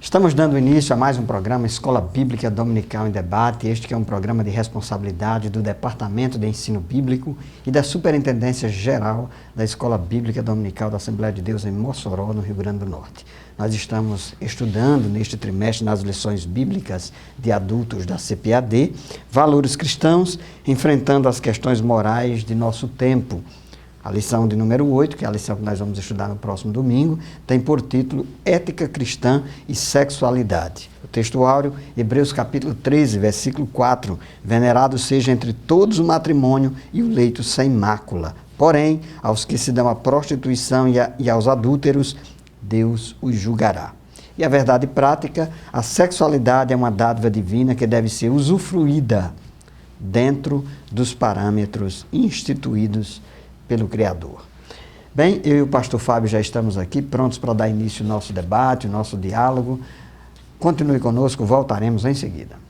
Estamos dando início a mais um programa Escola Bíblica Dominical em Debate. Este que é um programa de responsabilidade do Departamento de Ensino Bíblico e da Superintendência Geral da Escola Bíblica Dominical da Assembleia de Deus em Mossoró, no Rio Grande do Norte. Nós estamos estudando neste trimestre nas lições bíblicas de adultos da CPAD, valores cristãos, enfrentando as questões morais de nosso tempo. A lição de número 8, que é a lição que nós vamos estudar no próximo domingo, tem por título Ética Cristã e Sexualidade. O texto áureo, Hebreus capítulo 13, versículo 4, venerado seja entre todos o matrimônio e o leito sem mácula. Porém, aos que se dão à prostituição e aos adúlteros, Deus os julgará. E a verdade prática, a sexualidade é uma dádiva divina que deve ser usufruída dentro dos parâmetros instituídos pelo Criador. Bem, eu e o pastor Fábio já estamos aqui prontos para dar início ao nosso debate, ao nosso diálogo. Continue conosco, voltaremos em seguida.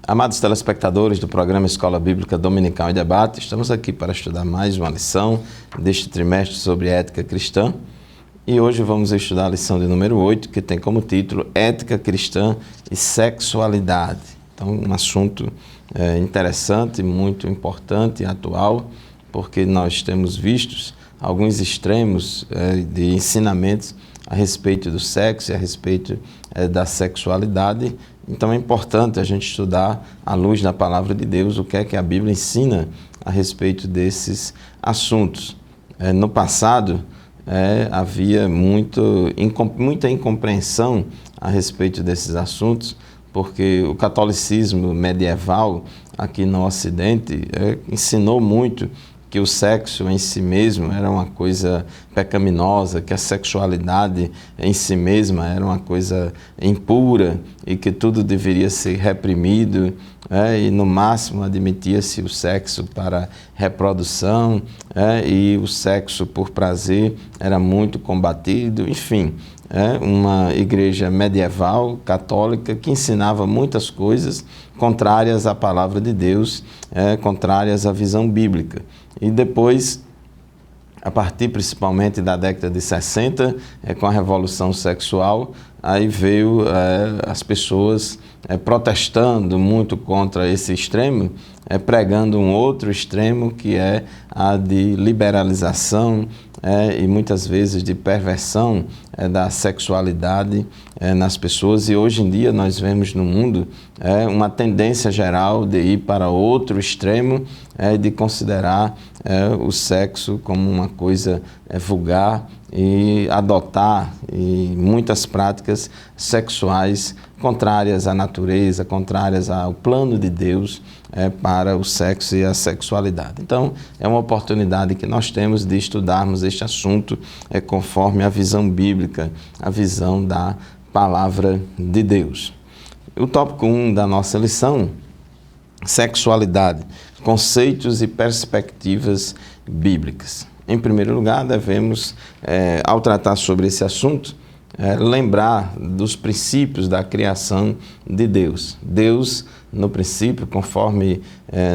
Amados telespectadores do programa Escola Bíblica Dominical em Debate, estamos aqui para estudar mais uma lição deste trimestre sobre ética cristã. E hoje vamos estudar a lição de número 8, que tem como título Ética Cristã e Sexualidade. Então, um assunto interessante, muito importante e atual, porque nós temos visto alguns extremos de ensinamentos a respeito do sexo e a respeito da sexualidade. Então é importante a gente estudar à luz da palavra de Deus o que é que a Bíblia ensina a respeito desses assuntos. No passado havia muita incompreensão a respeito desses assuntos, porque o catolicismo medieval aqui no Ocidente ensinou muito que o sexo em si mesmo era uma coisa pecaminosa, que a sexualidade em si mesma era uma coisa impura e que tudo deveria ser reprimido, e no máximo admitia-se o sexo para reprodução, e o sexo por prazer era muito combatido, enfim. Uma igreja medieval, católica, que ensinava muitas coisas contrárias à palavra de Deus, contrárias à visão bíblica. E depois, a partir principalmente da década de 60, com a revolução sexual, aí veio as pessoas protestando muito contra esse extremo, pregando um outro extremo que é a de liberalização e muitas vezes de perversão da sexualidade nas pessoas. E hoje em dia nós vemos no mundo uma tendência geral de ir para outro extremo, de considerar o sexo como uma coisa vulgar e adotar muitas práticas sexuais contrárias à natureza, contrárias ao plano de Deus para o sexo e a sexualidade. Então, é uma oportunidade que nós temos de estudarmos este assunto conforme a visão bíblica, a visão da palavra de Deus. O tópico 1 da nossa lição, sexualidade, conceitos e perspectivas bíblicas. Em primeiro lugar, devemos, ao tratar sobre esse assunto, lembrar dos princípios da criação de Deus. Deus, no princípio, conforme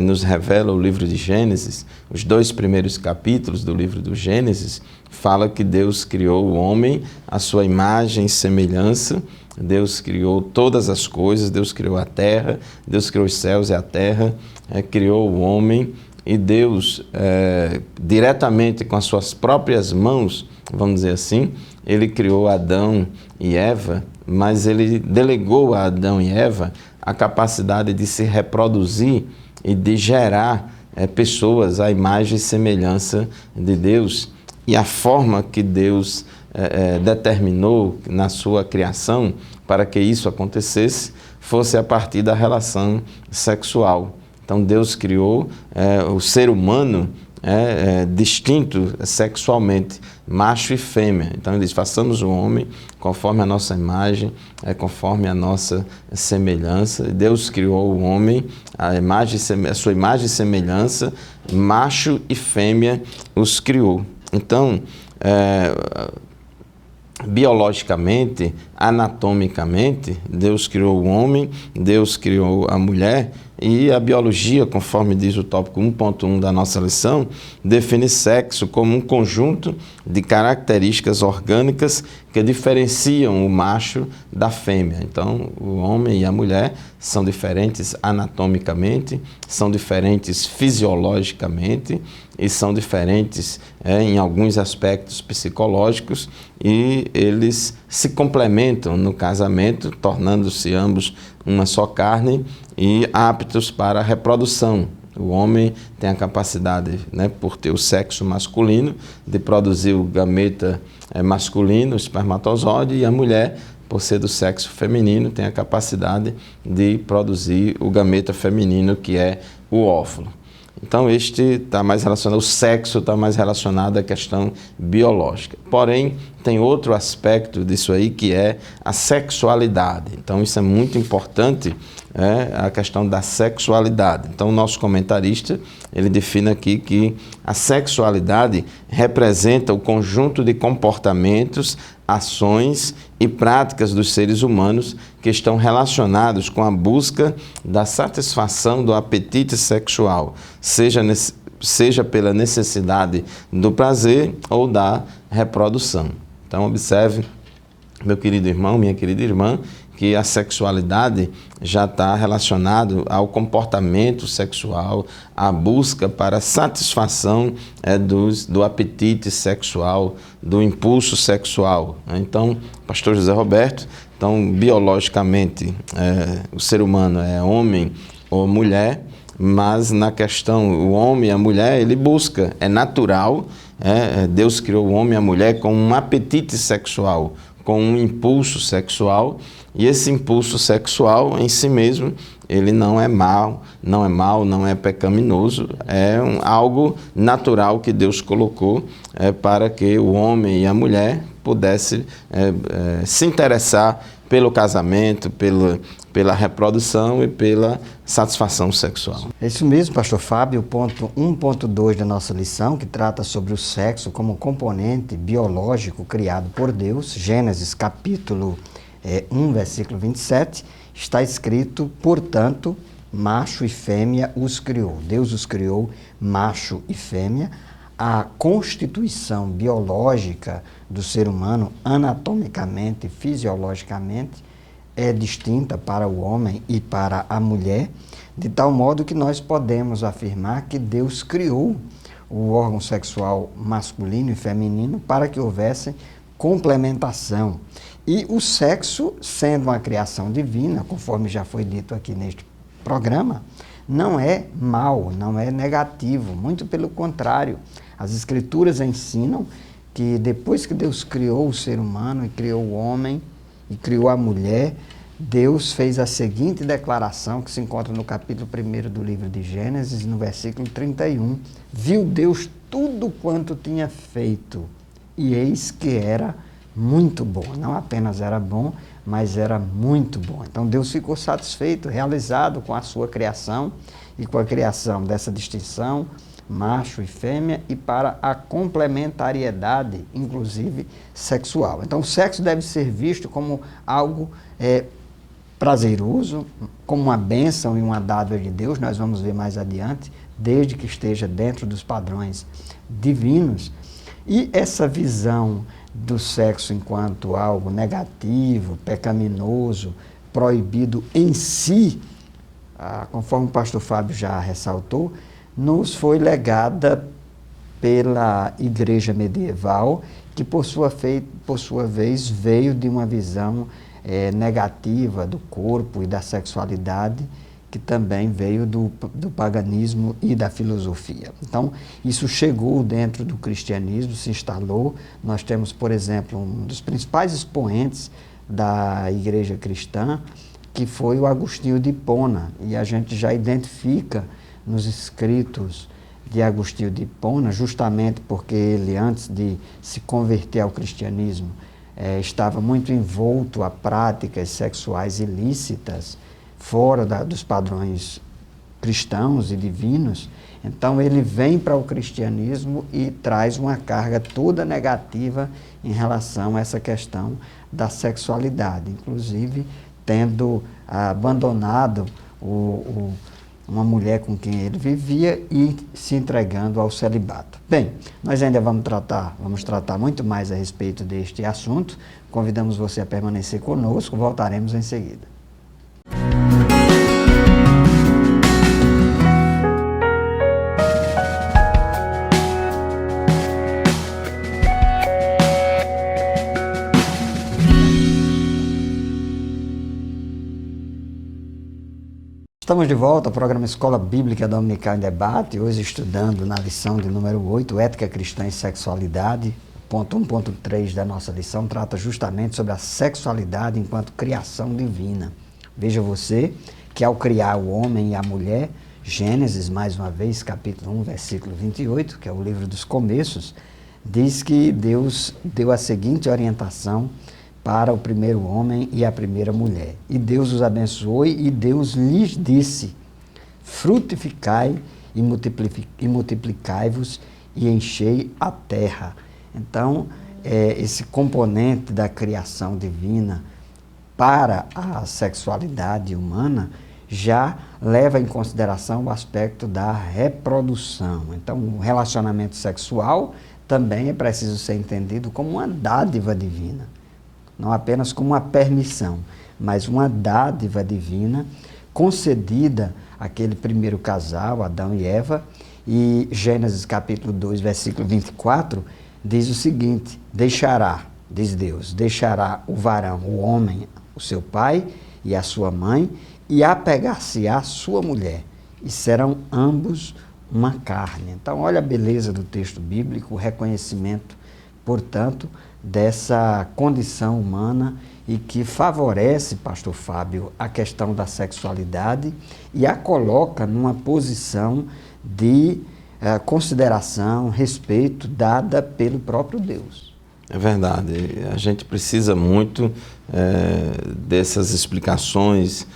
nos revela o livro de Gênesis, os 2 primeiros capítulos do livro do Gênesis, fala que Deus criou o homem à sua imagem e semelhança. Deus criou todas as coisas, Deus criou a terra, Deus criou os céus e a terra, criou o homem. E Deus, diretamente com as suas próprias mãos, vamos dizer assim, Ele criou Adão e Eva, mas Ele delegou a Adão e Eva a capacidade de se reproduzir e de gerar pessoas à imagem e semelhança de Deus. E a forma que Deus determinou na sua criação para que isso acontecesse fosse a partir da relação sexual. Então Deus criou o ser humano distinto sexualmente, macho e fêmea. Então ele diz, façamos o homem conforme a nossa imagem, conforme a nossa semelhança. Deus criou o homem, a sua imagem e semelhança, macho e fêmea os criou. Então, biologicamente, anatomicamente, Deus criou o homem, Deus criou a mulher, e a biologia, conforme diz o tópico 1.1 da nossa lição, define sexo como um conjunto de características orgânicas que diferenciam o macho da fêmea. Então, o homem e a mulher são diferentes anatomicamente, são diferentes fisiologicamente e são diferentes em alguns aspectos psicológicos, e eles se complementam no casamento, tornando-se ambos uma só carne e aptos para a reprodução. O homem tem a capacidade, por ter o sexo masculino, de produzir o gameta masculino, o espermatozoide, e a mulher, por ser do sexo feminino, tem a capacidade de produzir o gameta feminino, que é o óvulo. Então, este está mais relacionado, o sexo está mais relacionado à questão biológica. Porém, tem outro aspecto disso aí, que é a sexualidade. Então, isso é muito importante, a questão da sexualidade. Então, o nosso comentarista, ele define aqui que a sexualidade representa o conjunto de comportamentos, ações e práticas dos seres humanos que estão relacionados com a busca da satisfação do apetite sexual, seja pela necessidade do prazer ou da reprodução. Então, observe, meu querido irmão, minha querida irmã, que a sexualidade já está relacionado ao comportamento sexual, à busca para satisfação do apetite sexual, do impulso sexual. Então, pastor José Roberto, então, biologicamente, o ser humano é homem ou mulher, mas na questão, o homem e a mulher, ele busca, é natural, Deus criou o homem e a mulher com um apetite sexual, com um impulso sexual, e esse impulso sexual em si mesmo, ele não é mal, não é pecaminoso, é algo natural que Deus colocou para que o homem e a mulher pudessem se interessar pelo casamento, pela reprodução e pela satisfação sexual. É isso mesmo, pastor Fábio. O ponto 1.2 da nossa lição, que trata sobre o sexo como componente biológico criado por Deus, Gênesis capítulo 1, versículo 27, está escrito: portanto, macho e fêmea os criou. Deus os criou, macho e fêmea. A constituição biológica do ser humano, anatomicamente e fisiologicamente, é distinta para o homem e para a mulher, de tal modo que nós podemos afirmar que Deus criou o órgão sexual masculino e feminino para que houvesse complementação. E o sexo, sendo uma criação divina, conforme já foi dito aqui neste programa, não é mal, não é negativo, muito pelo contrário. As Escrituras ensinam que depois que Deus criou o ser humano e criou o homem e criou a mulher, Deus fez a seguinte declaração, que se encontra no capítulo 1 do livro de Gênesis, no versículo 31. Viu Deus tudo quanto tinha feito, e eis que era muito bom. Não apenas era bom, mas era muito bom. Então Deus ficou satisfeito, realizado com a sua criação e com a criação dessa distinção, macho e fêmea, e para a complementariedade, inclusive sexual. Então o sexo deve ser visto como algo prazeroso, como uma bênção e uma dádiva de Deus, nós vamos ver mais adiante, desde que esteja dentro dos padrões divinos. E essa visão do sexo enquanto algo negativo, pecaminoso, proibido em si, conforme o pastor Fábio já ressaltou, nos foi legada pela igreja medieval, que por sua vez veio de uma visão negativa do corpo e da sexualidade, que também veio do paganismo e da filosofia. Então, isso chegou dentro do cristianismo, se instalou. Nós temos, por exemplo, um dos principais expoentes da igreja cristã, que foi o Agostinho de Hipona, e a gente já identifica nos escritos de Agostinho de Hipona, justamente porque ele, antes de se converter ao cristianismo, estava muito envolto a práticas sexuais ilícitas, fora dos padrões cristãos e divinos. Então ele vem para o cristianismo e traz uma carga toda negativa em relação a essa questão da sexualidade, inclusive tendo abandonado uma mulher com quem ele vivia e se entregando ao celibato. Bem, nós ainda vamos tratar muito mais a respeito deste assunto. Convidamos você a permanecer conosco, voltaremos em seguida. Estamos de volta ao programa Escola Bíblica Dominical em Debate, hoje estudando na lição de número 8, Ética Cristã e Sexualidade. Ponto 1.3 da nossa lição trata justamente sobre a sexualidade enquanto criação divina. Veja você que ao criar o homem e a mulher, Gênesis, mais uma vez, capítulo 1, versículo 28, que é o livro dos começos, diz que Deus deu a seguinte orientação para o primeiro homem e a primeira mulher. E Deus os abençoou e Deus lhes disse: frutificai e multiplicai-vos e enchei a terra. Então, esse componente da criação divina para a sexualidade humana já leva em consideração o aspecto da reprodução. Então, o relacionamento sexual também é preciso ser entendido como uma dádiva divina. Não apenas como uma permissão, mas uma dádiva divina concedida àquele primeiro casal, Adão e Eva. E Gênesis capítulo 2, versículo 24, diz o seguinte: deixará, diz Deus, deixará o varão, o homem, o seu pai e a sua mãe, e apegar-se-á a sua mulher, e serão ambos uma carne. Então, olha a beleza do texto bíblico, o reconhecimento, portanto, dessa condição humana e que favorece, pastor Fábio, a questão da sexualidade e a coloca numa posição de consideração, respeito dada pelo próprio Deus. É verdade, a gente precisa muito dessas explicações,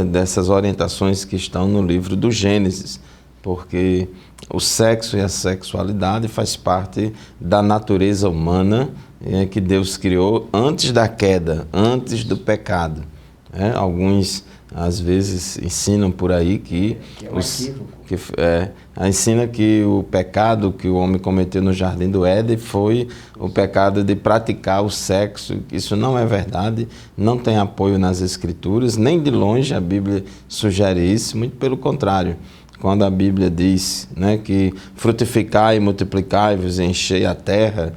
dessas orientações que estão no livro do Gênesis, porque o sexo e a sexualidade faz parte da natureza humana que Deus criou antes da queda, antes do pecado. Alguns, às vezes, ensinam por aí ensina que o pecado que o homem cometeu no Jardim do Éden foi o pecado de praticar o sexo. Isso não é verdade, não tem apoio nas Escrituras, nem de longe a Bíblia sugere isso, muito pelo contrário. Quando a Bíblia diz, que frutificai e multiplicai-vos e enchei a terra,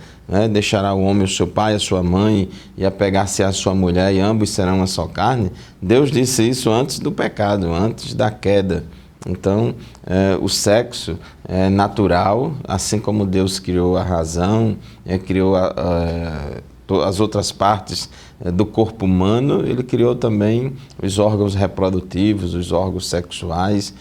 deixará o homem o seu pai, a sua mãe, e apegar-se à sua mulher, e ambos serão uma só carne, Deus disse isso antes do pecado, antes da queda. Então, o sexo é natural, assim como Deus criou a razão, criou as outras partes do corpo humano, Ele criou também os órgãos reprodutivos, os órgãos sexuais,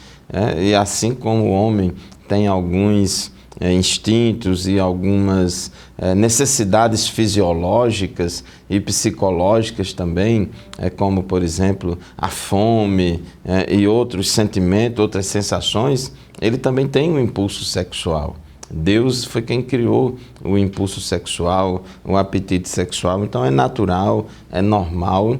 e assim como o homem tem alguns instintos e algumas necessidades fisiológicas e psicológicas também, como, por exemplo, a fome e outros sentimentos, outras sensações, ele também tem um impulso sexual. Deus foi quem criou o impulso sexual, o apetite sexual, então é natural, é normal,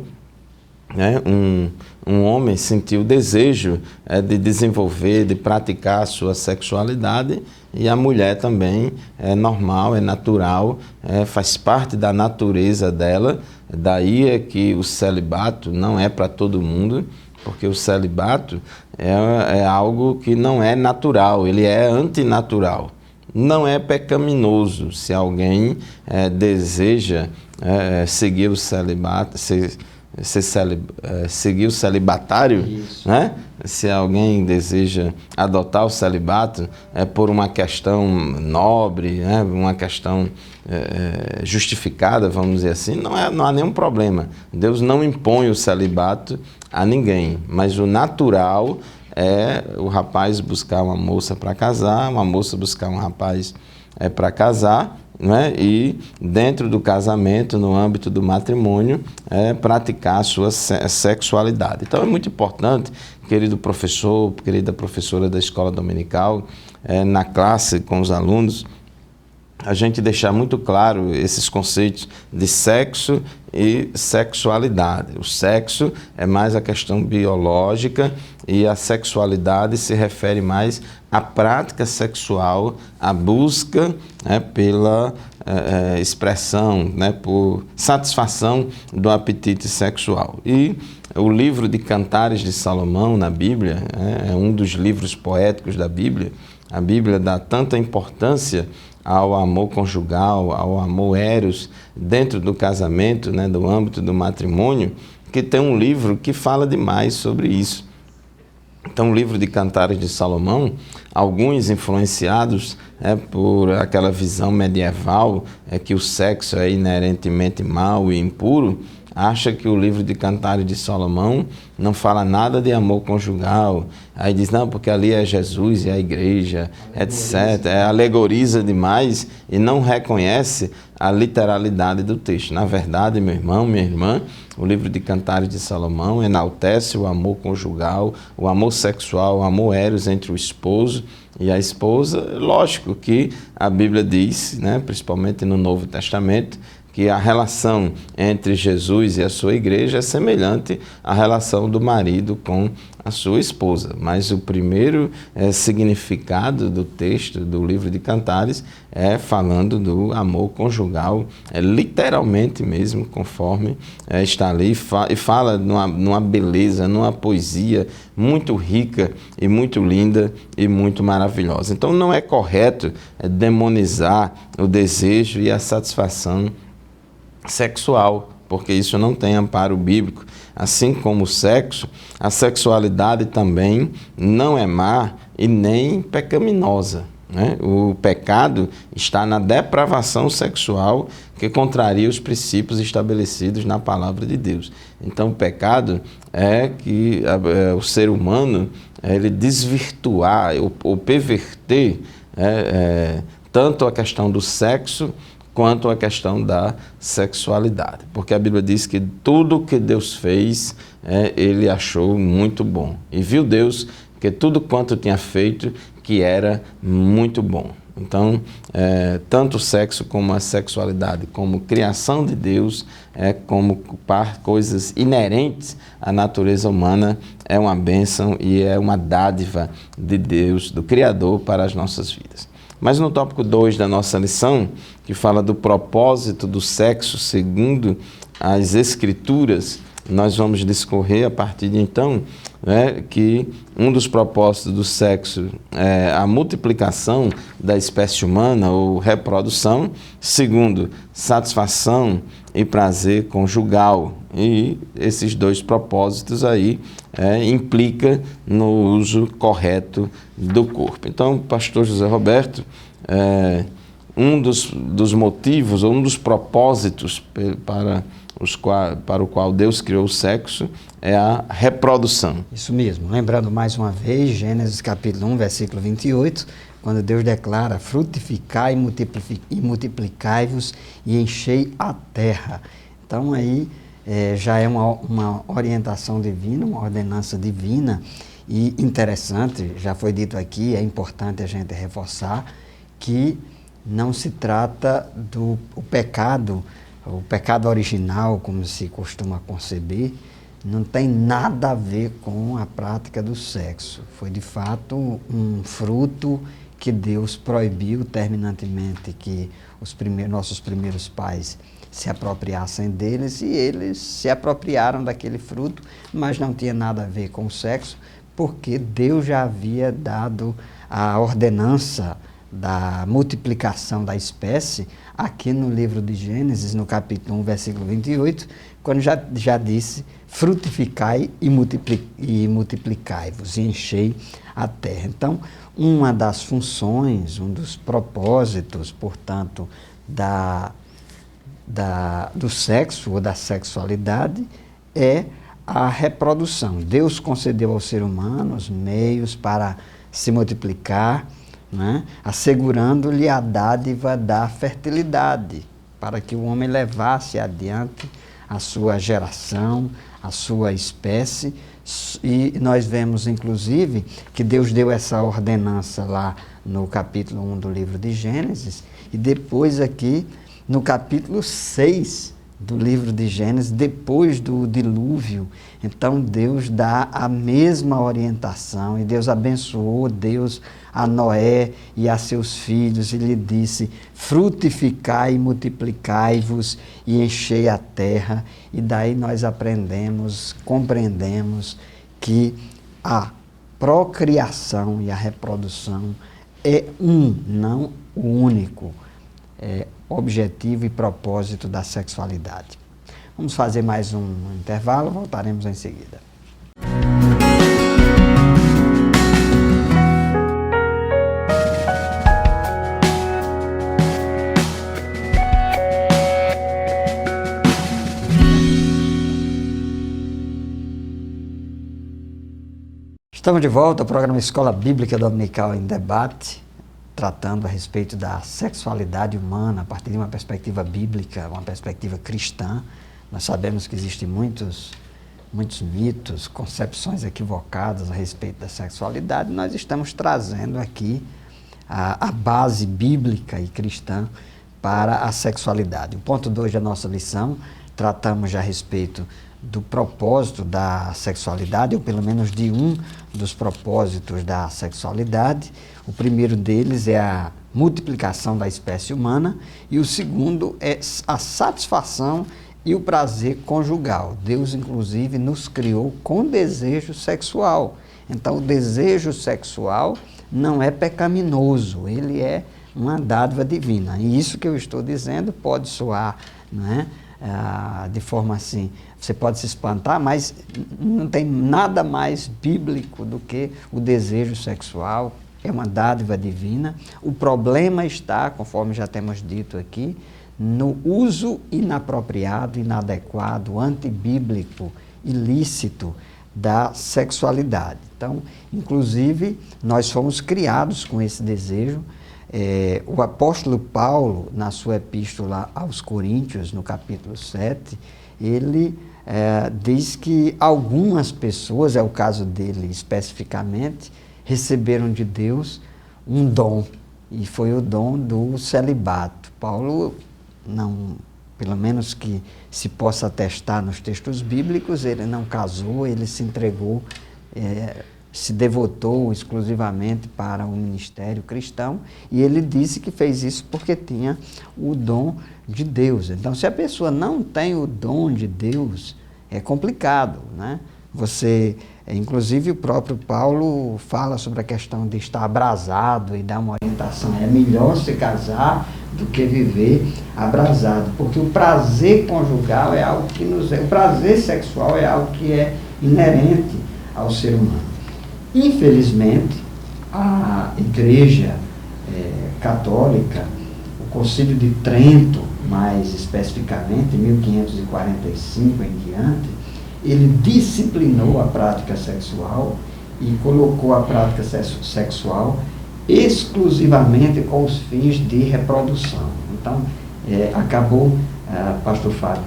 um homem sentir o desejo de desenvolver, de praticar a sua sexualidade, e a mulher também é normal, é natural, faz parte da natureza dela. Daí é que o celibato não é para todo mundo, porque o celibato é algo que não é natural, ele é antinatural. Não é pecaminoso se alguém deseja seguir o celibato, seguir o celibatário, Se alguém deseja adotar o celibato por uma questão nobre, uma questão justificada, vamos dizer assim, não há nenhum problema. Deus não impõe o celibato a ninguém, mas o natural é o rapaz buscar uma moça para casar, uma moça buscar um rapaz para casar, né? E dentro do casamento, no âmbito do matrimônio, praticar a sua sexualidade. Então é muito importante, querido professor, querida professora da escola dominical, na classe com os alunos, a gente deixar muito claro esses conceitos de sexo e sexualidade. O sexo é mais a questão biológica e a sexualidade se refere mais à prática sexual, à busca pela expressão, por satisfação do apetite sexual. E o livro de Cantares de Salomão na Bíblia é um dos livros poéticos da Bíblia. A Bíblia dá tanta importância ao amor conjugal, ao amor eros, dentro do casamento, do âmbito do matrimônio, que tem um livro que fala demais sobre isso. Então, o livro de Cantares de Salomão, alguns influenciados por aquela visão medieval, que o sexo é inerentemente mau e impuro, acha que o livro de Cantares de Salomão não fala nada de amor conjugal. Aí diz, não, porque ali é Jesus e a igreja, etc. Alegoriza demais e não reconhece a literalidade do texto. Na verdade, meu irmão, minha irmã, o livro de Cantares de Salomão enaltece o amor conjugal, o amor sexual, o amor eros entre o esposo e a esposa. Lógico que a Bíblia diz, principalmente no Novo Testamento, que a relação entre Jesus e a sua igreja é semelhante à relação do marido com a sua esposa. Mas o primeiro significado do texto do livro de Cantares é falando do amor conjugal, literalmente mesmo, conforme está ali, e fala numa beleza, numa poesia muito rica e muito linda e muito maravilhosa. Então não é correto demonizar o desejo e a satisfação sexual, porque isso não tem amparo bíblico. Assim como o sexo, a sexualidade também não é má e nem pecaminosa. O pecado está na depravação sexual, que contraria os princípios estabelecidos na palavra de Deus. Então o pecado é que o ser humano ele desvirtuar ou perverter tanto a questão do sexo quanto a questão da sexualidade. Porque a Bíblia diz que tudo que Deus fez, ele achou muito bom. E viu Deus que tudo quanto tinha feito, que era muito bom. Então, tanto o sexo como a sexualidade, como criação de Deus, como coisas inerentes à natureza humana, é uma bênção e é uma dádiva de Deus, do Criador, para as nossas vidas. Mas no tópico 2 da nossa lição, que fala do propósito do sexo segundo as Escrituras, nós vamos discorrer a partir de então que um dos propósitos do sexo é a multiplicação da espécie humana ou reprodução, segundo, satisfação e prazer conjugal. E esses dois propósitos aí implica no uso correto do corpo. Então, pastor José Roberto, um dos motivos ou um dos propósitos para o qual Deus criou o sexo é a reprodução. Isso mesmo. Lembrando mais uma vez, Gênesis capítulo 1, versículo 28, quando Deus declara, frutificai e multiplicai-vos e enchei a terra. Então aí já é uma orientação divina, uma ordenança divina e interessante, já foi dito aqui, é importante a gente reforçar que não se trata do pecado, o pecado original, como se costuma conceber, não tem nada a ver com a prática do sexo. Foi, de fato, um fruto que Deus proibiu terminantemente que nossos primeiros pais se apropriassem deles, e eles se apropriaram daquele fruto, mas não tinha nada a ver com o sexo, porque Deus já havia dado a ordenança da multiplicação da espécie, aqui no livro de Gênesis, no capítulo 1, versículo 28, quando já disse, frutificai e multiplicai-vos, e enchei a terra. Então, uma das funções, um dos propósitos, portanto, do sexo ou da sexualidade é a reprodução. Deus concedeu ao ser humano os meios para se multiplicar, né? Assegurando-lhe a dádiva da fertilidade, para que o homem levasse adiante a sua geração, a sua espécie. E nós vemos, inclusive, que Deus deu essa ordenança lá no capítulo 1 do livro de Gênesis, e depois aqui no capítulo 6 do livro de Gênesis, depois do dilúvio. Então Deus dá a mesma orientação, e Deus abençoou a Noé e a seus filhos, e lhe disse: frutificai e multiplicai-vos e enchei a terra. E daí nós compreendemos que a procriação e a reprodução é não o único objetivo e propósito da sexualidade. Vamos fazer mais um intervalo, voltaremos em seguida. Estamos de volta ao programa Escola Bíblica Dominical em Debate, tratando a respeito da sexualidade humana a partir de uma perspectiva bíblica, uma perspectiva cristã. Nós sabemos que existem muitos mitos, concepções equivocadas a respeito da sexualidade. Nós estamos trazendo aqui a base bíblica e cristã para a sexualidade. O ponto 2 da nossa lição, tratamos já a respeito do propósito da sexualidade, ou pelo menos de um dos propósitos da sexualidade. O primeiro deles é a multiplicação da espécie humana, e o segundo é a satisfação e o prazer conjugal. Deus, inclusive, nos criou com desejo sexual. Então, o desejo sexual não é pecaminoso, ele é uma dádiva divina. E isso que eu estou dizendo pode soar, não é? De forma assim, você pode se espantar, mas não tem nada mais bíblico do que o desejo sexual. É uma dádiva divina. O problema está, conforme já temos dito aqui, no uso inapropriado, inadequado, antibíblico, ilícito da sexualidade. Então, inclusive, nós fomos criados com esse desejo. O apóstolo Paulo, na sua epístola aos Coríntios, no capítulo 7, ele diz que algumas pessoas, é o caso dele especificamente, receberam de Deus um dom, e foi o dom do celibato. Paulo, não, pelo menos que se possa atestar nos textos bíblicos, ele não casou, ele se entregou, se devotou exclusivamente para o ministério cristão, e ele disse que fez isso porque tinha o dom de Deus. Então, se a pessoa não tem o dom de Deus, é complicado, né? Inclusive o próprio Paulo fala sobre a questão de estar abrasado e dá uma orientação. É melhor se casar do que viver abrasado, porque o prazer conjugal é algo que o prazer sexual é algo que é inerente ao ser humano. Infelizmente, a Igreja Católica, o Concílio de Trento, mais especificamente, em 1545 em diante, ele disciplinou a prática sexual e colocou a prática sexual exclusivamente com os fins de reprodução. Então, acabou, pastor Fábio,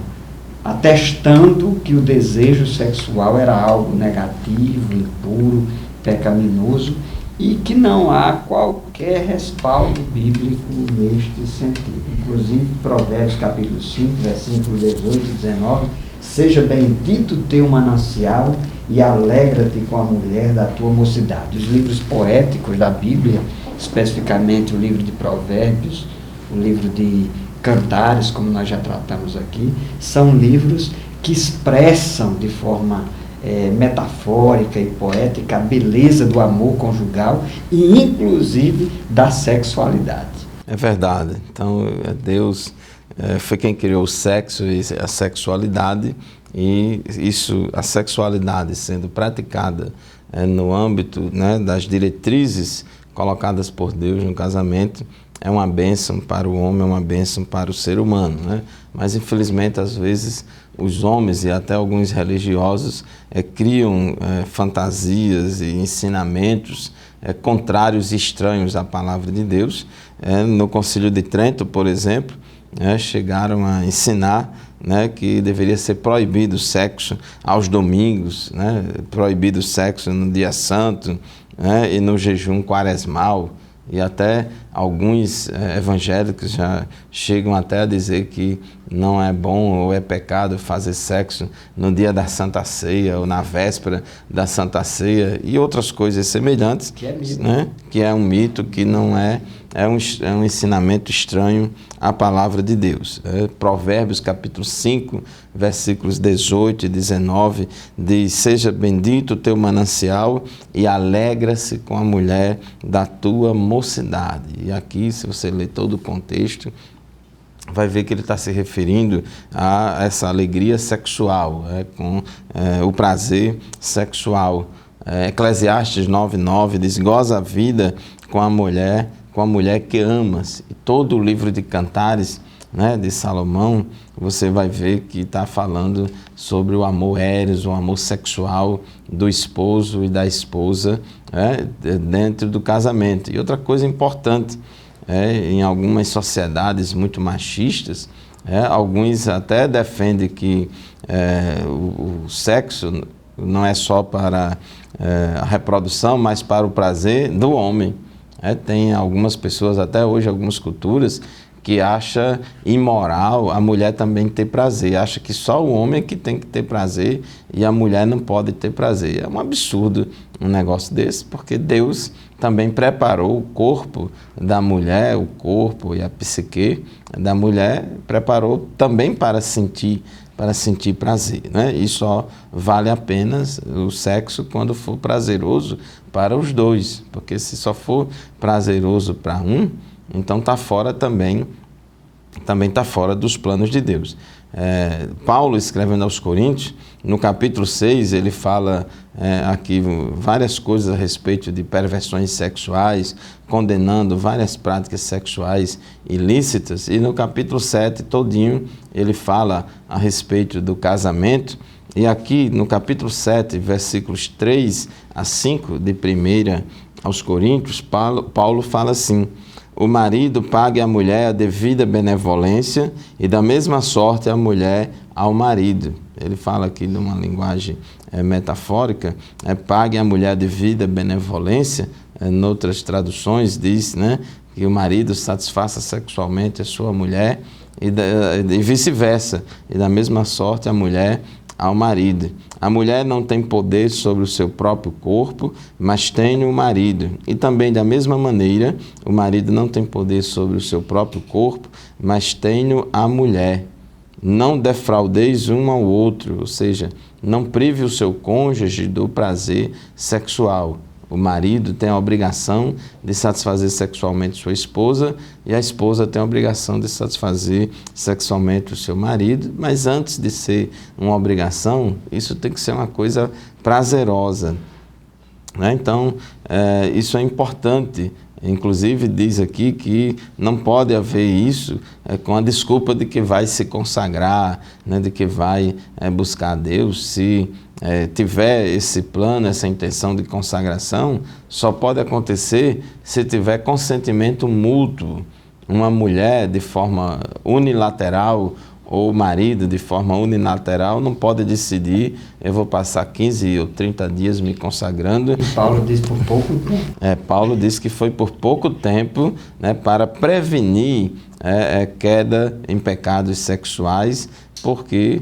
atestando que o desejo sexual era algo negativo, impuro, pecaminoso, e que não há qualquer respaldo bíblico neste sentido. Inclusive, Provérbios capítulo 5, versículos 18 e 19, seja bendito teu manancial e alegra-te com a mulher da tua mocidade. Os livros poéticos da Bíblia, especificamente o livro de Provérbios, o livro de Cantares, como nós já tratamos aqui, são livros que expressam de forma metafórica e poética a beleza do amor conjugal e inclusive da sexualidade. É verdade. Então, Deus foi quem criou o sexo e a sexualidade, e a sexualidade sendo praticada no âmbito, né, das diretrizes colocadas por Deus no casamento, é uma bênção para o homem, é uma bênção para o ser humano, né? Mas, infelizmente, às vezes, os homens e até alguns religiosos criam fantasias e ensinamentos contrários e estranhos à palavra de Deus. No Concílio de Trento, por exemplo, chegaram a ensinar, que deveria ser proibido o sexo aos domingos, proibido o sexo no dia santo, e no jejum quaresmal. E até alguns evangélicos já chegam até a dizer que não é bom ou é pecado fazer sexo no dia da Santa Ceia ou na véspera da Santa Ceia e outras coisas semelhantes. Que é mito. Que é um mito, que não é um ensinamento estranho à palavra de Deus. Provérbios capítulo 5, versículos 18 e 19, diz: seja bendito o teu manancial e alegra-se com a mulher da tua mocidade. E aqui, se você ler todo o contexto, vai ver que ele está se referindo a essa alegria sexual, com o prazer sexual. Eclesiastes 9:9 diz: goza a vida com a mulher que amas. E todo o livro de Cantares, de Salomão, você vai ver que está falando sobre o amor eros, o amor sexual do esposo e da esposa dentro do casamento. E outra coisa importante, em algumas sociedades muito machistas, alguns até defendem que o sexo não é só para a reprodução, mas para o prazer do homem. Tem algumas pessoas, até hoje, algumas culturas, que acham imoral a mulher também ter prazer. Acha que só o homem que tem que ter prazer e a mulher não pode ter prazer. É um absurdo um negócio desse, porque Deus também preparou o corpo da mulher, o corpo e a psique da mulher, preparou também para sentir prazer, E só vale apenas o sexo quando for prazeroso para os dois, porque se só for prazeroso para um, então está fora também está fora dos planos de Deus. Paulo, escrevendo aos Coríntios, no capítulo 6, ele fala aqui várias coisas a respeito de perversões sexuais, condenando várias práticas sexuais ilícitas, e no capítulo 7 todinho ele fala a respeito do casamento. E aqui no capítulo 7, versículos 3 a 5 de 1 aos Coríntios, Paulo fala assim: o marido pague à mulher a devida benevolência e da mesma sorte a mulher ao marido. Ele fala aqui numa linguagem metafórica, pague à mulher a devida benevolência. Noutras traduções diz, que o marido satisfaça sexualmente a sua mulher e vice-versa. E da mesma sorte a mulher ao marido. A mulher não tem poder sobre o seu próprio corpo, mas tem o marido. E também, da mesma maneira, o marido não tem poder sobre o seu próprio corpo, mas tem a mulher. Não defraudeis um ao outro, ou seja, não prive o seu cônjuge do prazer sexual. O marido tem a obrigação de satisfazer sexualmente sua esposa e a esposa tem a obrigação de satisfazer sexualmente o seu marido, mas antes de ser uma obrigação, isso tem que ser uma coisa prazerosa. Então, isso é importante. Inclusive, diz aqui que não pode haver isso com a desculpa de que vai se consagrar, de que vai buscar a Deus. Se tiver esse plano, essa intenção de consagração, só pode acontecer se tiver consentimento mútuo. Uma mulher de forma unilateral ou o marido de forma unilateral não pode decidir: eu vou passar 15 ou 30 dias me consagrando. E Paulo diz por pouco tempo. Paulo diz que foi por pouco tempo, para prevenir queda em pecados sexuais, porque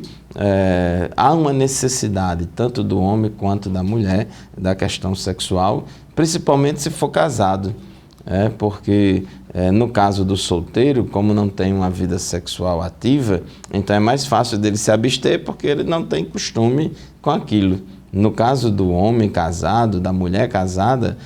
há uma necessidade tanto do homem quanto da mulher da questão sexual, principalmente se for casado. Porque no caso do solteiro, como não tem uma vida sexual ativa, então é mais fácil dele se abster porque ele não tem costume com aquilo. No caso do homem casado, da mulher casada,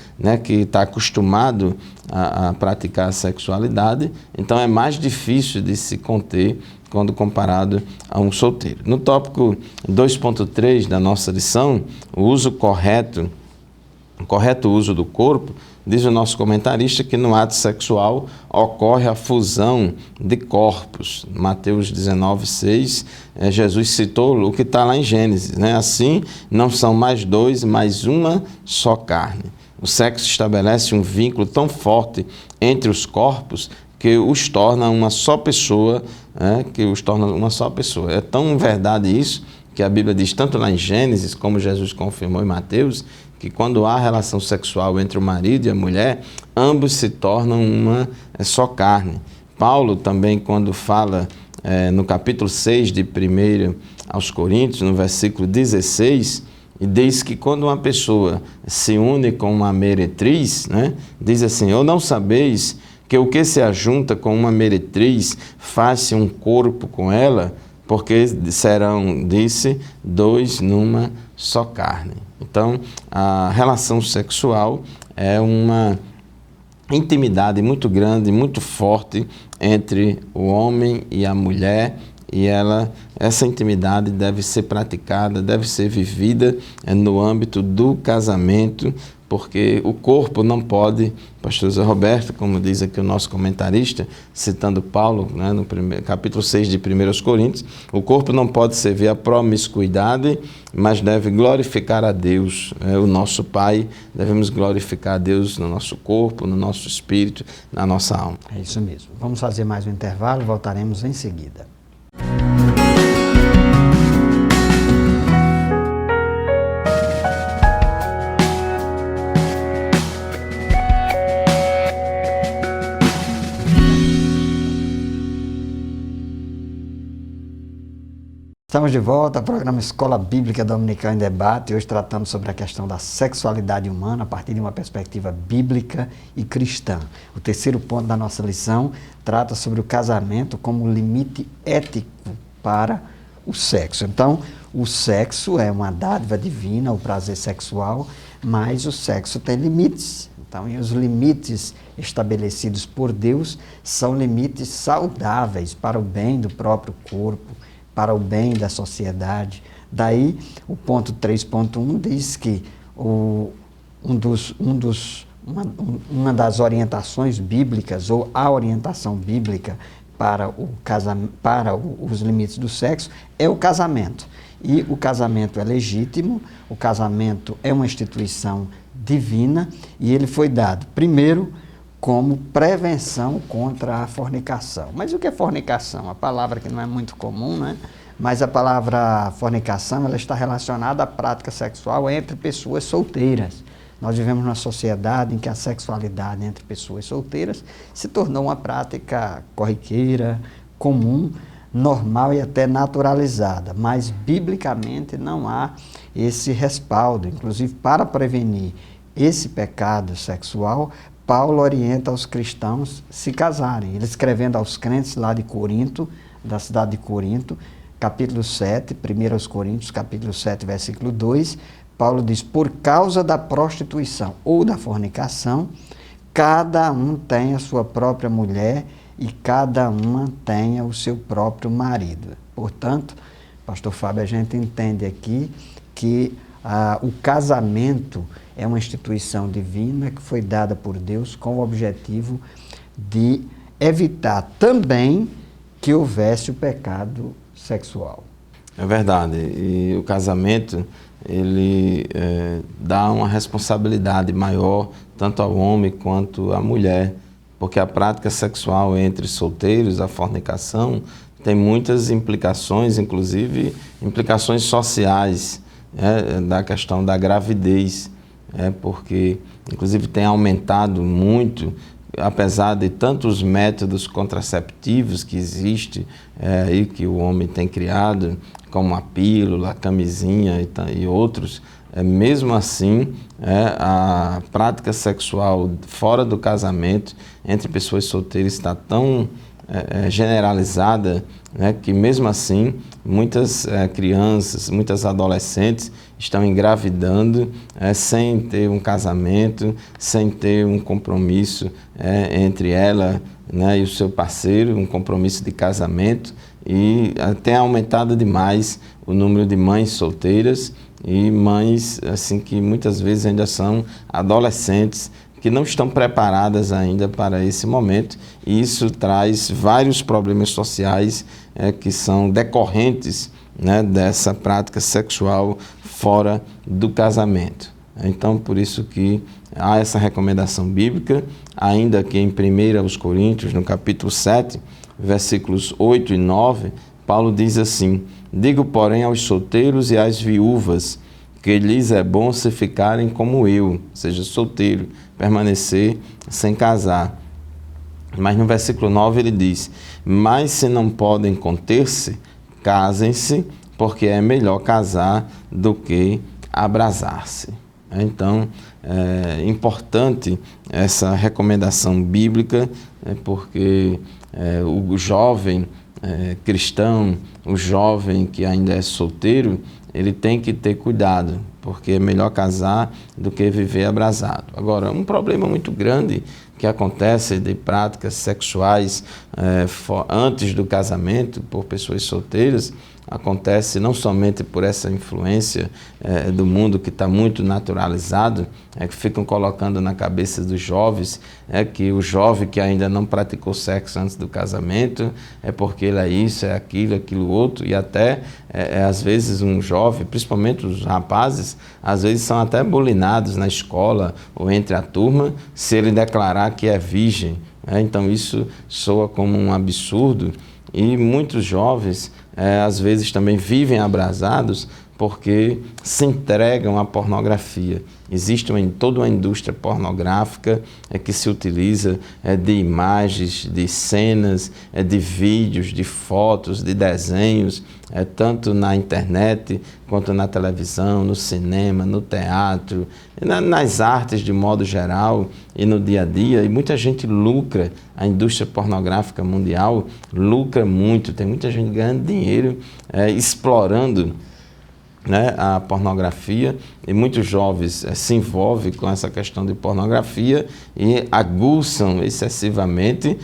que está acostumado a praticar a sexualidade, então é mais difícil de se conter quando comparado a um solteiro. No tópico 2.3 da nossa lição, o correto uso do corpo, diz o nosso comentarista que no ato sexual ocorre a fusão de corpos. Mateus 19:6, Jesus citou o que está lá em Gênesis, Assim, não são mais dois, mas uma só carne. O sexo estabelece um vínculo tão forte entre os corpos que os torna uma só pessoa, É tão verdade isso, que a Bíblia diz tanto lá em Gênesis, como Jesus confirmou em Mateus, que quando há relação sexual entre o marido e a mulher, ambos se tornam uma só carne. Paulo também, quando fala no capítulo 6 de 1 aos Coríntios, no versículo 16, e diz que quando uma pessoa se une com uma meretriz, diz assim: ou não sabeis que o que se ajunta com uma meretriz faz-se um corpo com ela, porque serão, disse, dois numa só carne. Então, a relação sexual é uma intimidade muito grande, muito forte entre o homem e a mulher, e essa intimidade deve ser praticada, deve ser vivida no âmbito do casamento, porque o corpo não pode, pastor Zé Roberto, como diz aqui o nosso comentarista, citando Paulo, no capítulo 6 de 1 Coríntios, o corpo não pode servir à promiscuidade, mas deve glorificar a Deus, o nosso Pai. Devemos glorificar a Deus no nosso corpo, no nosso espírito, na nossa alma. É isso mesmo. Vamos fazer mais um intervalo e voltaremos em seguida. Estamos de volta ao programa Escola Bíblica Dominical em Debate. Hoje tratamos sobre a questão da sexualidade humana a partir de uma perspectiva bíblica e cristã. O terceiro ponto da nossa lição trata sobre o casamento como limite ético para o sexo. Então, o sexo é uma dádiva divina, o prazer sexual, mas o sexo tem limites. Então, e os limites estabelecidos por Deus são limites saudáveis para o bem do próprio corpo, para o bem da sociedade. Daí, o ponto 3.1 diz que uma das orientações bíblicas, ou a orientação bíblica para os limites do sexo, é o casamento. E o casamento é legítimo, o casamento é uma instituição divina, e ele foi dado, primeiro, como prevenção contra a fornicação. Mas o que é fornicação? A palavra que não é muito comum, Mas a palavra fornicação, ela está relacionada à prática sexual entre pessoas solteiras. Nós vivemos numa sociedade em que a sexualidade entre pessoas solteiras se tornou uma prática corriqueira, comum, normal e até naturalizada. Mas, biblicamente, não há esse respaldo. Inclusive, para prevenir esse pecado sexual, Paulo orienta os cristãos a se casarem. Ele escrevendo aos crentes lá de Corinto, da cidade de Corinto, capítulo 7, 1 Coríntios, capítulo 7, versículo 2, Paulo diz: por causa da prostituição ou da fornicação, cada um tem a sua própria mulher e cada uma tenha o seu próprio marido. Portanto, pastor Fábio, a gente entende aqui que o casamento é uma instituição divina que foi dada por Deus com o objetivo de evitar também que houvesse o pecado sexual. É verdade. E o casamento, ele dá uma responsabilidade maior tanto ao homem quanto à mulher, porque a prática sexual entre solteiros, a fornicação, tem muitas implicações, inclusive implicações sociais, da questão da gravidez, porque inclusive tem aumentado muito, apesar de tantos métodos contraceptivos que existem aí, que o homem tem criado, como a pílula, a camisinha e outros, mesmo assim, a prática sexual fora do casamento, entre pessoas solteiras, está tão generalizada, que mesmo assim, muitas crianças, muitas adolescentes estão engravidando sem ter um casamento, sem ter um compromisso entre ela e o seu parceiro, um compromisso de casamento, e tem aumentado demais o número de mães solteiras e mães assim que muitas vezes ainda são adolescentes, que não estão preparadas ainda para esse momento, e isso traz vários problemas sociais que são decorrentes dessa prática sexual fora do casamento. Então, por isso que há essa recomendação bíblica, ainda que em 1 Coríntios, no capítulo 7, versículos 8 e 9, Paulo diz assim: digo, porém, aos solteiros e às viúvas, que lhes é bom se ficarem como eu, ou seja, solteiro, permanecer sem casar. Mas no versículo 9 ele diz: mas se não podem conter-se, casem-se, porque é melhor casar do que abrasar-se. Então, é importante essa recomendação bíblica, porque o jovem cristão, o jovem que ainda é solteiro, ele tem que ter cuidado, porque é melhor casar do que viver abrasado. Agora, um problema muito grande que acontece de práticas sexuais antes do casamento por pessoas solteiras, acontece não somente por essa influência do mundo que está muito naturalizado, que ficam colocando na cabeça dos jovens que o jovem que ainda não praticou sexo antes do casamento é porque ele é isso, é aquilo outro, e até às vezes um jovem, principalmente os rapazes, às vezes são até bulinados na escola ou entre a turma se ele declarar que é virgem. Então isso soa como um absurdo, e muitos jovens às vezes também vivem abrasados porque se entregam à pornografia. Existe toda uma indústria pornográfica que se utiliza de imagens, de cenas, de vídeos, de fotos, de desenhos, tanto na internet quanto na televisão, no cinema, no teatro, nas artes de modo geral e no dia a dia. E muita gente lucra, a indústria pornográfica mundial lucra muito, tem muita gente ganhando dinheiro explorando a pornografia, e muitos jovens se envolvem com essa questão de pornografia e aguçam excessivamente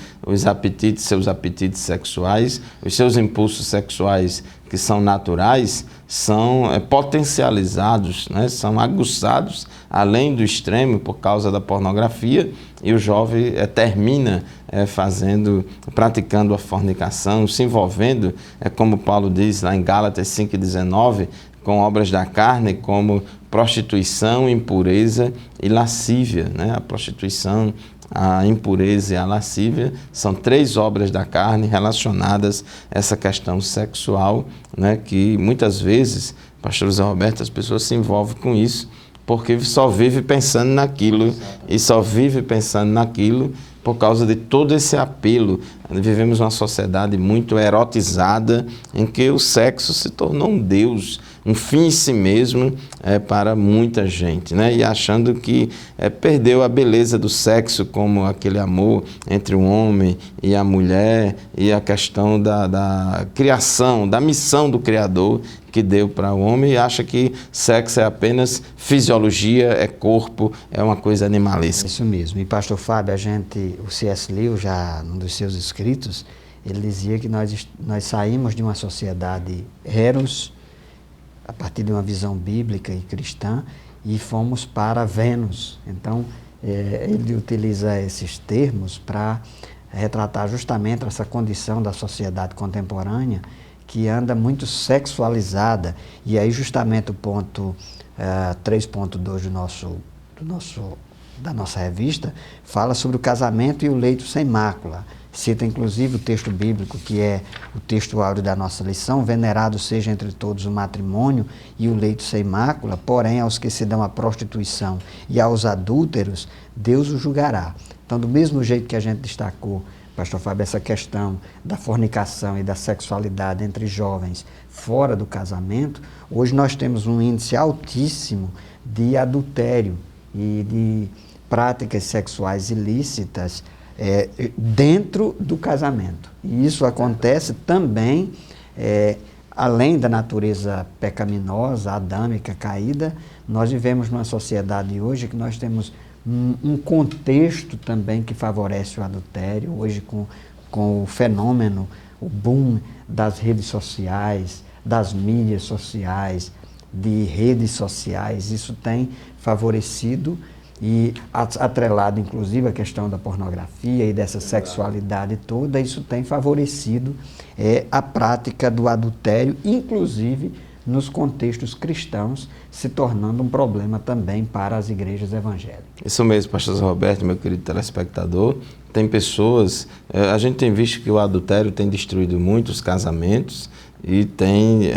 seus apetites sexuais, os seus impulsos sexuais que são naturais, são potencializados, são aguçados além do extremo por causa da pornografia, e o jovem termina praticando a fornicação, se envolvendo, como Paulo diz lá em Gálatas 5,19, com obras da carne como prostituição, impureza e lascívia. A prostituição, a impureza e a lascívia são 3 obras da carne relacionadas a essa questão sexual, que muitas vezes, pastor José Roberto, as pessoas se envolvem com isso porque só vive pensando naquilo, e só vive pensando naquilo por causa de todo esse apelo. Vivemos uma sociedade muito erotizada, em que o sexo se tornou um Deus, um fim em si mesmo para muita gente, e achando que perdeu a beleza do sexo, como aquele amor entre o homem e a mulher, e a questão da criação, da missão do Criador que deu para o homem, e acha que sexo é apenas fisiologia, é corpo, é uma coisa animalesca. Isso mesmo. E pastor Fábio, o C.S. Lewis, já num dos seus escritos, ele dizia que nós saímos de uma sociedade eros, a partir de uma visão bíblica e cristã, e fomos para Vênus. Então, ele utiliza esses termos para retratar justamente essa condição da sociedade contemporânea, que anda muito sexualizada. E aí justamente o ponto 3.2 da nossa revista fala sobre o casamento e o leito sem mácula. Cita inclusive o texto bíblico, que é o texto áureo da nossa lição: venerado seja entre todos o matrimônio e o leito sem mácula, porém aos que se dão à prostituição e aos adúlteros, Deus o julgará. Então, do mesmo jeito que a gente destacou, pastor Fábio, essa questão da fornicação e da sexualidade entre jovens fora do casamento, hoje nós temos um índice altíssimo de adultério e de práticas sexuais ilícitas dentro do casamento. E isso acontece também, além da natureza pecaminosa, adâmica, caída, nós vivemos numa sociedade hoje que nós temos um contexto também que favorece o adultério, hoje com o fenômeno, o boom das redes sociais, das mídias sociais, de redes sociais. Isso tem favorecido e atrelado inclusive a questão da pornografia e dessa sexualidade toda, isso tem favorecido a prática do adultério, inclusive nos contextos cristãos, se tornando um problema também para as igrejas evangélicas. Isso mesmo, pastor Zé Roberto, meu querido telespectador. Tem pessoas, a gente tem visto que o adultério tem destruído muitos casamentos e tem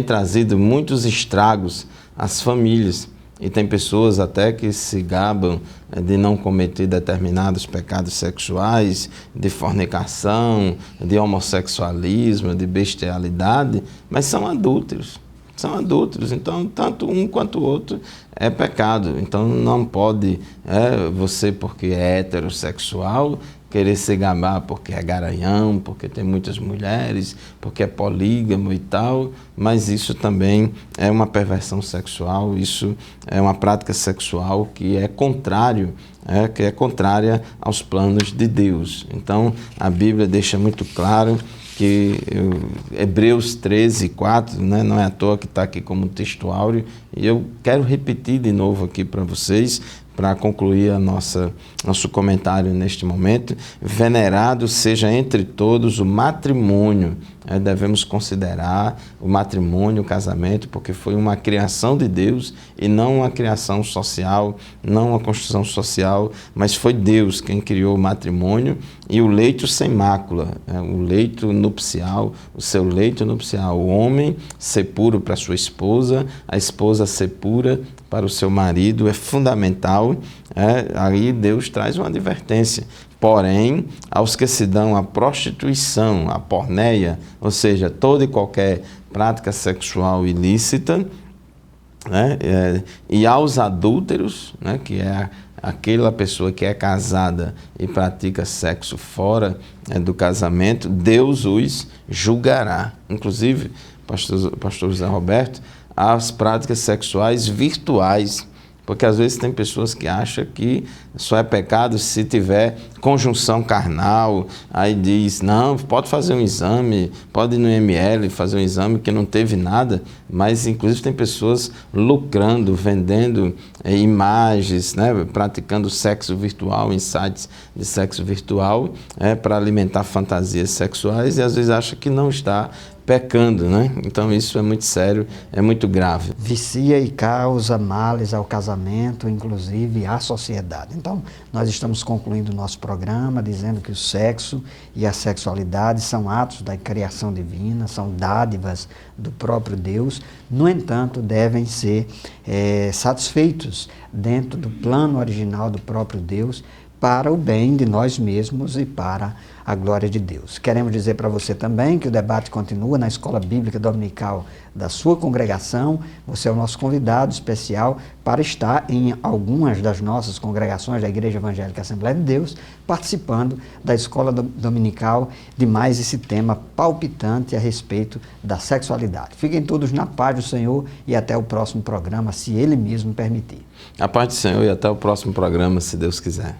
trazido muitos estragos às famílias. E tem pessoas até que se gabam de não cometer determinados pecados sexuais, de fornicação, de homossexualismo, de bestialidade, mas são adúlteros. São adúlteros, então tanto um quanto o outro é pecado. Então não pode você, porque é heterossexual, querer se gabar porque é garanhão, porque tem muitas mulheres, porque é polígamo e tal, mas isso também é uma perversão sexual, isso é uma prática sexual que é contrária aos planos de Deus. Então a Bíblia deixa muito claro que Hebreus 13:4, né, não é à toa que está aqui como texto áureo, e eu quero repetir de novo aqui para vocês, para concluir nosso comentário neste momento. Venerado seja entre todos o matrimônio. Devemos considerar o matrimônio, o casamento, porque foi uma criação de Deus e não uma criação social, não uma construção social, mas foi Deus quem criou o matrimônio e o leito sem mácula, o leito nupcial, o seu leito nupcial. O homem ser puro para sua esposa, a esposa ser pura para o seu marido, é fundamental. Aí Deus traz uma advertência. Porém, aos que se dão à prostituição, à porneia, ou seja, toda e qualquer prática sexual ilícita, e aos adúlteros, que é aquela pessoa que é casada e pratica sexo fora do casamento, Deus os julgará. Inclusive, pastor José Roberto, as práticas sexuais virtuais, porque às vezes tem pessoas que acham que só é pecado se tiver conjunção carnal, aí diz, não, pode fazer um exame, pode ir no ML fazer um exame que não teve nada, mas inclusive tem pessoas lucrando, vendendo imagens, praticando sexo virtual, em sites de sexo virtual, para alimentar fantasias sexuais e às vezes acha que não está pecando, Então isso é muito sério, é muito grave. Vicia e causa males ao casamento, inclusive à sociedade. Então, nós estamos concluindo o nosso programa dizendo que o sexo e a sexualidade são atos da criação divina, são dádivas do próprio Deus, no entanto, devem ser satisfeitos dentro do plano original do próprio Deus, para o bem de nós mesmos e para a glória de Deus. Queremos dizer para você também que o debate continua na Escola Bíblica Dominical da sua congregação. Você é o nosso convidado especial para estar em algumas das nossas congregações da Igreja Evangélica Assembleia de Deus, participando da Escola Dominical de mais esse tema palpitante a respeito da sexualidade. Fiquem todos na paz do Senhor e até o próximo programa, se Ele mesmo permitir. A paz do Senhor e até o próximo programa, se Deus quiser.